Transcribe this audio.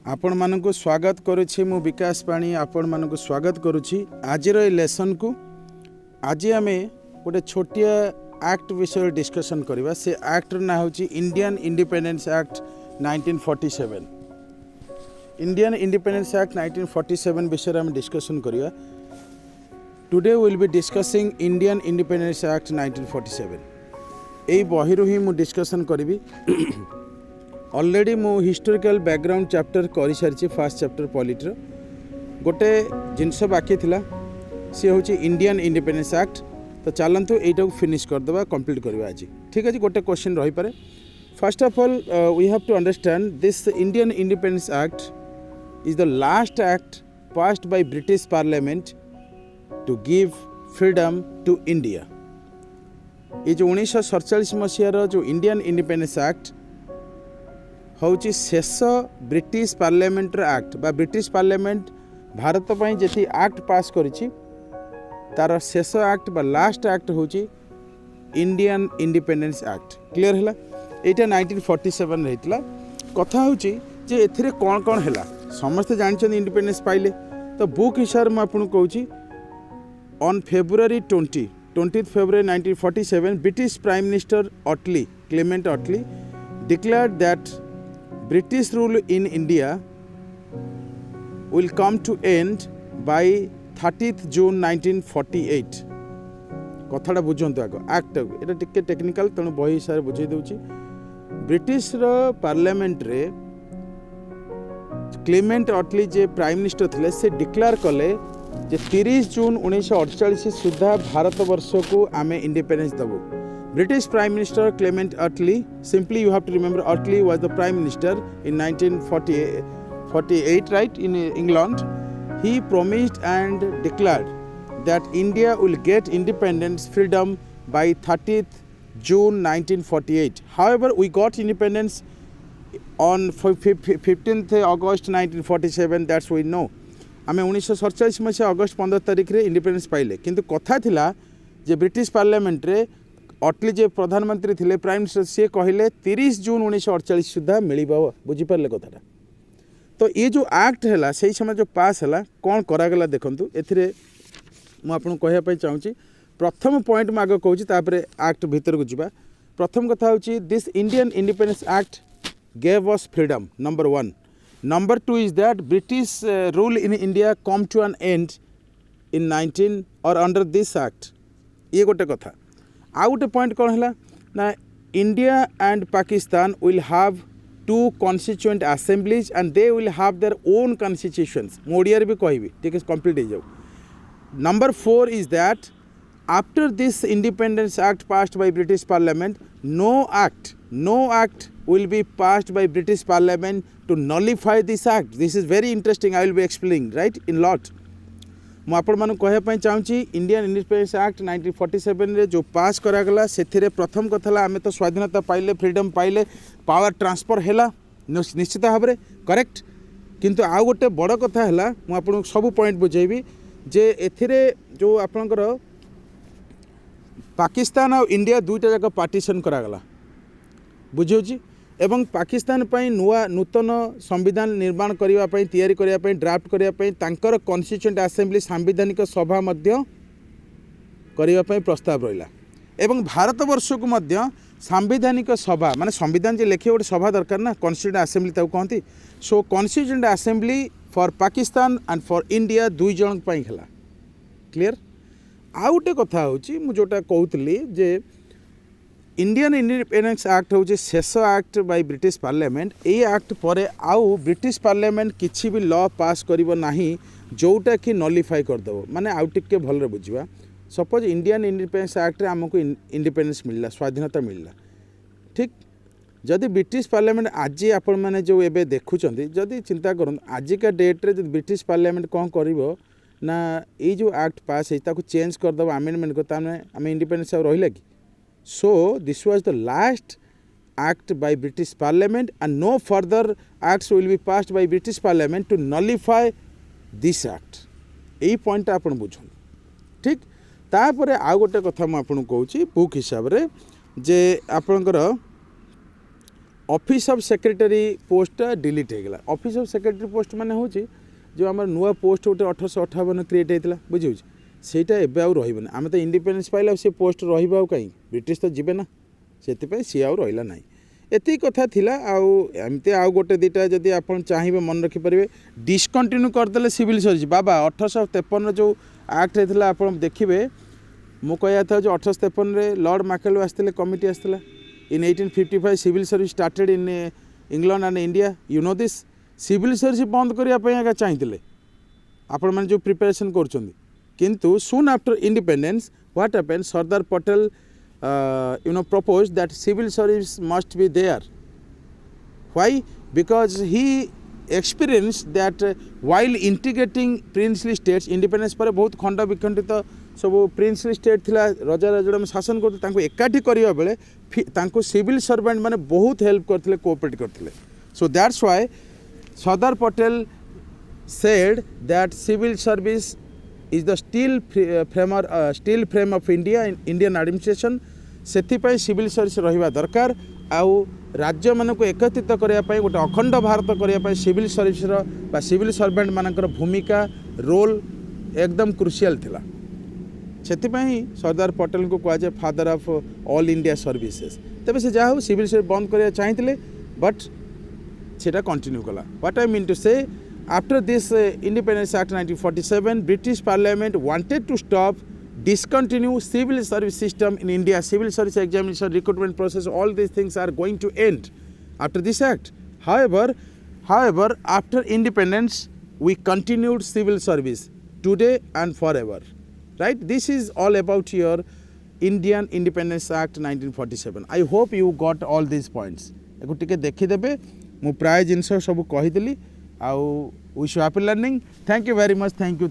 आपण मानक स्वागत करुछि मु विकास पाणी आपण मानक स्वागत करुछि आजिर ए लेसन को आज आम गोटे छोटिया एक्ट विषय डिस्कशन करवा से एक्ट ना होछि Indian independence act 1947 Indian independence act 1947 विषय हम डिस्कशन करवा today will be discussing Indian independence act 1947 एई बहिरु ही मु डिस्कशन करी ऑलरेडी मु हिस्टोरिकल बैकग्राउंड चैप्टर कर सारी फर्स्ट चैप्टर पॉलिटर गोटे जिनस बाकी थिला सी हूँ इंडियन इंडिपेंडेंस एक्ट तो चलतु यहीटा फिनिश करदे कंप्लीट करवा आज ठीक है गोटे क्वेश्चन रही पारे first of all we have to understand this Indian independence act is the last act passed by British parliament to give freedom to India ये जो 1947 मसीहार जो इंडियन इंडिपेंडेंस एक्ट हूँ शेष ब्रिटिश पार्लियामेंट एक्ट बा British parliament Bharat पर जी act पास करिछि तार शेष act बा लास्ट एक्ट हूँ इंडियन इंडिपेंडेंस एक्ट क्लियर है यहाँ 1947 रही कथा हूँ जे एथिरे कौन कौन है समस्ते जानते इंडिपेंडेंस पाइले तो बुक हिसाब से आपको कहूँ on February 20th February 1947 British Prime Minister Clement Attlee declared that British rule in India will come to end by 30th June 1948 कथाटा बुझंतु आग एक्ट एटा टिके टेक्निकल तेणु बही हिसाब से बुझे दूची ब्रिटिश पार्लियामेंट रे क्लेमेंट अटली जे प्राइम मिनिस्टर थिले से डिक्लेयर कले जे 30 जून 1948 सुधा भारत वर्ष को आमे independence दबु British Prime Minister Clement Attlee, simply you have to remember Attlee was the Prime Minister in 1948, right, in England. He promised and declared that India will get independence freedom by 30th June 1948. However, we got independence on 15th August 1947, that's we know. आमे 1947 मसीहा अगस्त 15 तारिख रे independence पाइले किंतु कथा थिला जे British parliament रे अटली जे प्रधानमंत्री थिले प्राइम मिनिस्टर सी कहले 30 जून 1948 सुधा मिल बुझीपारे कथाटा तो ये जो एक्ट है से समय जो पास है कौन करागला देखूँ ए मुझे कहवाई चाहूँगी प्रथम पॉइंट में आगे कहूँ एक्ट भीतर को जावा प्रथम कथा हूँ this Indian independence act gave us freedom number 1 number 2 is that British rule in India come to an end in 19 और अंडर दिस एक्ट ये गोटे कथा आउ गोटे पॉइंट कौन है ना India and Pakistan will have two constituent assemblies and they will have their own constitutions मोडिया भी कहबी ठीक है कंप्लीट हो जाऊ number 4 is that after this independence act passed by British parliament no act will be passed by British Parliament to nullify this act. This is very interesting. I will be explaining right in lot. मु आपण मानु कहवाई चाहूँगी Indian independence act 1947 रे जो पास करागला से प्रथम कथा आम तो स्वाधीनता पाइले फ्रीडम पाइले पावर ट्रांसफर है निश्चित भाव में करेक्ट किंतु आउ गोटे बड़ कथा है मुझे सब पॉइंट बुझेबी जे एथिरे जो आपणकर पाकिस्तान और इंडिया दुईटा जाक पार्टीशन करागला बुझे एवं पाकिस्तान पई नूतन संविधान निर्माण करने तैयारी करने ड्राफ्ट करने कॉन्स्टिट्यूएंट असेंबली सांविधानिक सभा करने प्रस्ताव रहा एवं भारत वर्ष को मध्य सांविधानिक सभा माने संविधान जे लेखे गोटे सभा दरकार ना कॉन्स्टिट्यूएंट असेंबली ताऊ कहती so constituent assembly for Pakistan and for India दुई जन है क्लियर आउ गोटे कथा हूँ जोटा कहूली जे इंडियन इंडिपेंडेंस एक्ट हूँ शेष एक्ट बाय ब्रिटिश पार्लियामेंट ये एक्ट पर आउ ब्रिटिश पार्लियामेंट किसी भी लॉ पास करिवो नाही जोटा कि नॉलिफाई करदेव माने आउ टिके भलरे बुझिबा सपोज इंडियन इंडिपेंडेंस एक्ट रे हमको इंडिपेंडेंस मिलला स्वाधीनता मिलला ठीक जदि ब्रिटिश पार्लियामेंट आज आपण माने जो एबे देखुचंदी जदि चिंता करन आजिका डेट रे ब्रिटिश पार्लियामेंट कौन करिवो ना ये जो एक्ट पास है ताको चेंज करदेव अमेंडमेंट को ताने आम इंडिपेंडेंस रहिला कि So this was the last act by British Parliament and no further acts will be passed by British Parliament to nullify this act. यही पॉइंट आपन बुझन ठीक तापर आ गोटे कथा मु आपन कहूची बुक हिसाब रे जे आपनकर office of secretary post delete हो गला। ऑफिस ऑफ सेक्रेटरी पोस्ट माने हूँ जो आम नुआ पोस्ट गोटे 1858 क्रिएट होता बुझे ସେଇଟା ଏବେ ଆଉ ରହିବନି। ଆମେ ତ ଇଣ୍ଡିପେଣ୍ଡେନ୍ସ ପାଇଲେ ଆଉ ସେ ପୋଷ୍ଟ ରହିବ ଆଉ କାହିଁ, ବ୍ରିଟିଶ ତ ଯିବେ ନା, ସେଥିପାଇଁ ସିଏ ଆଉ ରହିଲା ନାହିଁ। ଏତିକି କଥା ଥିଲା। ଆଉ ଏମିତି ଆଉ ଗୋଟେ ଦୁଇଟା ଯଦି ଆପଣ ଚାହିଁବେ ମନେ ରଖିପାରିବେ, ଡିସକଣ୍ଟିନ୍ୟୁ କରିଦେଲେ ସିଭିଲ୍ ସର୍ଭିସ୍। ବାବା 1853 ଯେଉଁ ଆକ୍ଟ ହେଇଥିଲା ଆପଣ ଦେଖିବେ, ମୁଁ କହିବା କଥା ହେଉଛି 1853 ଲର୍ଡ଼ ମାକେଲୁ ଆସିଥିଲେ, କମିଟି ଆସିଥିଲା। In 1855 civil service started in England and India. You know this. Civil service ବନ୍ଦ କରିବା ପାଇଁ ଆଜ୍ଞା ଚାହିଁଥିଲେ ଆପଣମାନେ ଯେଉଁ ପ୍ରିପାରେସନ୍ କରୁଛନ୍ତି। किंतु soon after independence what happened, Sardar Patel proposed that civil service must be there. Why? Because he experienced that while integrating princely states, independence पर बहुत खंड विखंडित सब प्रिंसली स्टेट थिला, राजा राजड़ा में शासन करते, तांको एकाठी करिया बेले तांको सिविल सर्वेंट माने बहुत हेल्प करथिले, कोऑपरेट करथिले। So that's why Sardar Patel said that civil service is the steel frame of India, Indian administration। सेथिपाई सिविल सर्विस रहिबा दरकार। आउ राज्य मानक एकत्रित करने गोटे अखंड भारत करने सिविल सर्विस बा सिविल सर्वेंट मानकर भूमिका रोल एकदम क्रुशियल थिला। सेथिपाई सरदार पटेल को कहुए father of all India services. तेज से जहाँ सिविल सर्विस बंद करने चाहते बट सेटा कंटिन्यू कला। व्हाट आई मीन टू से, after this Independence Act 1947, British Parliament wanted to stop, discontinue civil service system in India. Civil service examination, recruitment process, all these things are going to end after this act. However, after independence, we continued civil service today and forever. Right? This is all about your Indian Independence Act 1947. I hope you got all these points. एको टिके देखि देबे, मु प्राय जिनस सब कहि देली। I wish you happy learning. Thank you very much. Thank you.